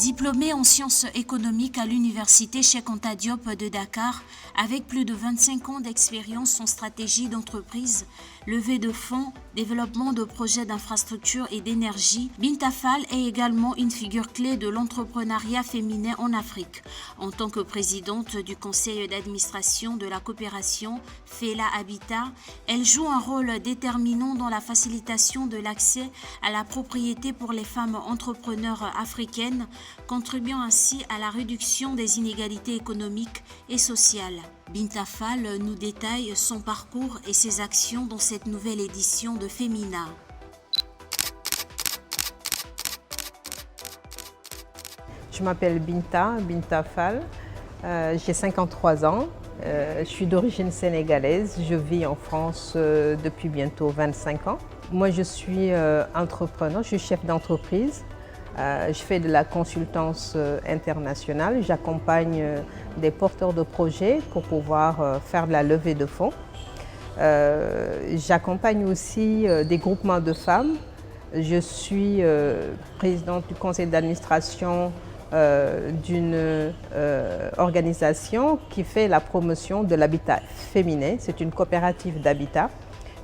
Diplômée en sciences économiques à l'université Cheikh Anta Diop de Dakar, avec plus de 25 ans d'expérience en stratégie d'entreprise, levée de fonds, développement de projets d'infrastructure et d'énergie, Binta Fall est également une figure clé de l'entrepreneuriat féminin en Afrique. En tant que présidente du conseil d'administration de la coopération Fela Habitat, elle joue un rôle déterminant dans la facilitation de l'accès à la propriété pour les femmes entrepreneurs africaines, contribuant ainsi à la réduction des inégalités économiques et sociales. Binta Fall nous détaille son parcours et ses actions dans cette nouvelle édition de Femina. Je m'appelle Binta Fall, j'ai 53 ans, je suis d'origine sénégalaise, je vis en France depuis bientôt 25 ans. Moi je suis entrepreneur, je suis chef d'entreprise. Je fais de la consultance internationale, j'accompagne des porteurs de projets pour pouvoir faire de la levée de fonds. J'accompagne aussi des groupements de femmes. Je suis présidente du conseil d'administration d'une organisation qui fait la promotion de l'habitat féminin. C'est une coopérative d'habitat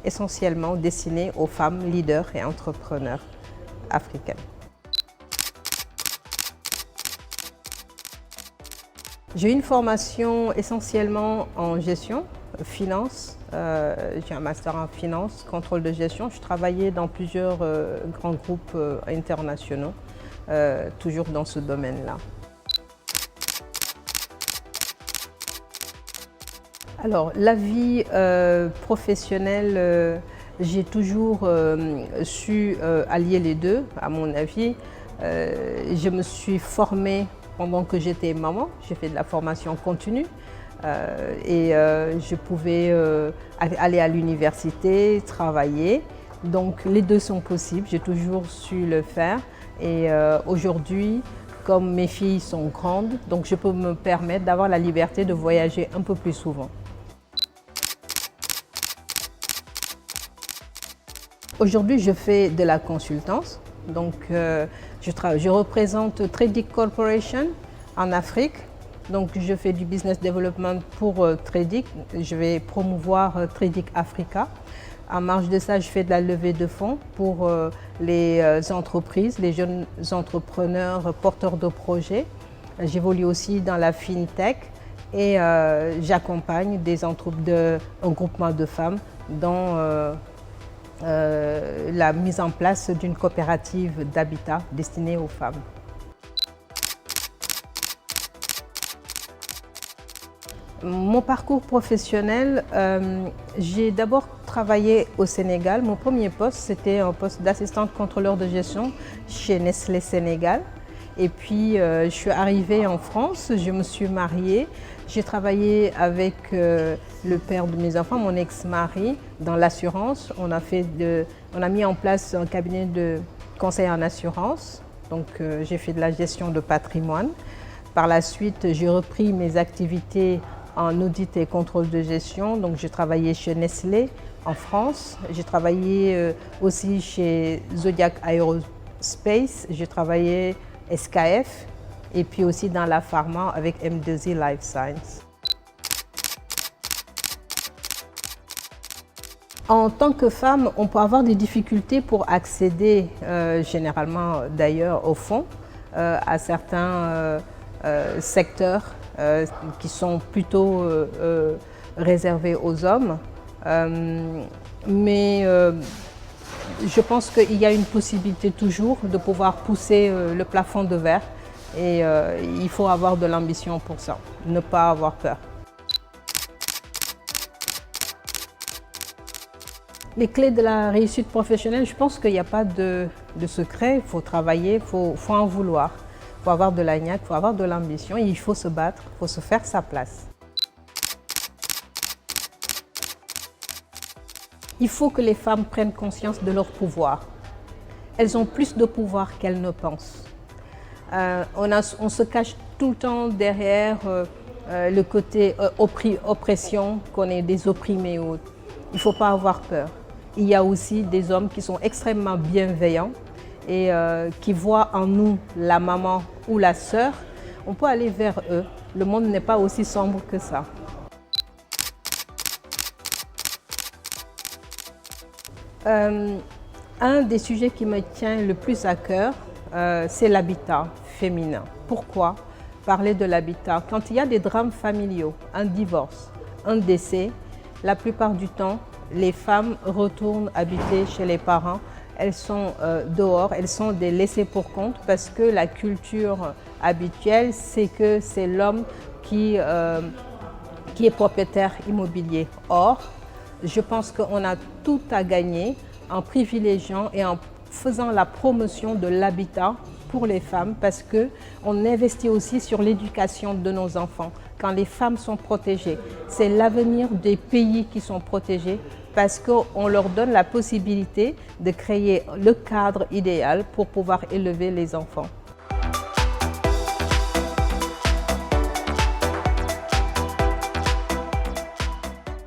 essentiellement destinée aux femmes leaders et entrepreneurs africaines. J'ai une formation essentiellement en gestion, finance. J'ai un master en finance, contrôle de gestion. Je travaillais dans plusieurs grands groupes internationaux, toujours dans ce domaine-là. Alors, la vie professionnelle, j'ai toujours su allier les deux, à mon avis. Je me suis formée pendant que j'étais maman, j'ai fait de la formation continue et je pouvais aller à l'université, travailler. Donc les deux sont possibles, j'ai toujours su le faire. Et aujourd'hui, comme mes filles sont grandes, donc je peux me permettre d'avoir la liberté de voyager un peu plus souvent. Aujourd'hui, je fais de la consultance. Donc, je représente Tradic Corporation en Afrique. Donc, je fais du business development pour Tradic. Je vais promouvoir Tradic Africa. En marge de ça, je fais de la levée de fonds pour les entreprises, les jeunes entrepreneurs porteurs de projets. J'évolue aussi dans la FinTech et j'accompagne un groupement de femmes dans la mise en place d'une coopérative d'habitat destinée aux femmes. Mon parcours professionnel, j'ai d'abord travaillé au Sénégal. Mon premier poste, c'était un poste d'assistante contrôleur de gestion chez Nestlé Sénégal. Et puis, je suis arrivée en France, je me suis mariée. J'ai travaillé avec le père de mes enfants, mon ex-mari, dans l'assurance. On a mis en place un cabinet de conseil en assurance. Donc, j'ai fait de la gestion de patrimoine. Par la suite, j'ai repris mes activités en audit et contrôle de gestion. Donc, j'ai travaillé chez Nestlé en France. J'ai travaillé aussi chez Zodiac Aerospace. J'ai travaillé SKF et puis aussi dans la pharma avec M2I Life Science. En tant que femme, on peut avoir des difficultés pour accéder, généralement d'ailleurs aux fonds, à certains secteurs qui sont plutôt réservés aux hommes. Mais je pense qu'il y a une possibilité toujours de pouvoir pousser le plafond de verre et il faut avoir de l'ambition pour ça, ne pas avoir peur. Les clés de la réussite professionnelle, je pense qu'il n'y a pas de secret, il faut travailler, il faut en vouloir, il faut avoir de la niaque, il faut avoir de l'ambition, il faut se battre, il faut se faire sa place. Il faut que les femmes prennent conscience de leur pouvoir. Elles ont plus de pouvoir qu'elles ne pensent. On se cache tout le temps derrière le côté oppression, qu'on est des opprimés ou autres. Il ne faut pas avoir peur. Il y a aussi des hommes qui sont extrêmement bienveillants et qui voient en nous la maman ou la sœur, on peut aller vers eux. Le monde n'est pas aussi sombre que ça. Un des sujets qui me tient le plus à cœur, c'est l'habitat féminin. Pourquoi parler de l'habitat? Quand il y a des drames familiaux, un divorce, un décès, la plupart du temps, les femmes retournent habiter chez les parents. Elles sont dehors, elles sont des laissées pour compte parce que la culture habituelle, c'est que c'est l'homme qui est propriétaire immobilier. Or, je pense qu'on a tout à gagner en privilégiant et en faisant la promotion de l'habitat pour les femmes parce qu'on investit aussi sur l'éducation de nos enfants. Quand les femmes sont protégées, c'est l'avenir des pays qui sont protégés parce qu'on leur donne la possibilité de créer le cadre idéal pour pouvoir élever les enfants.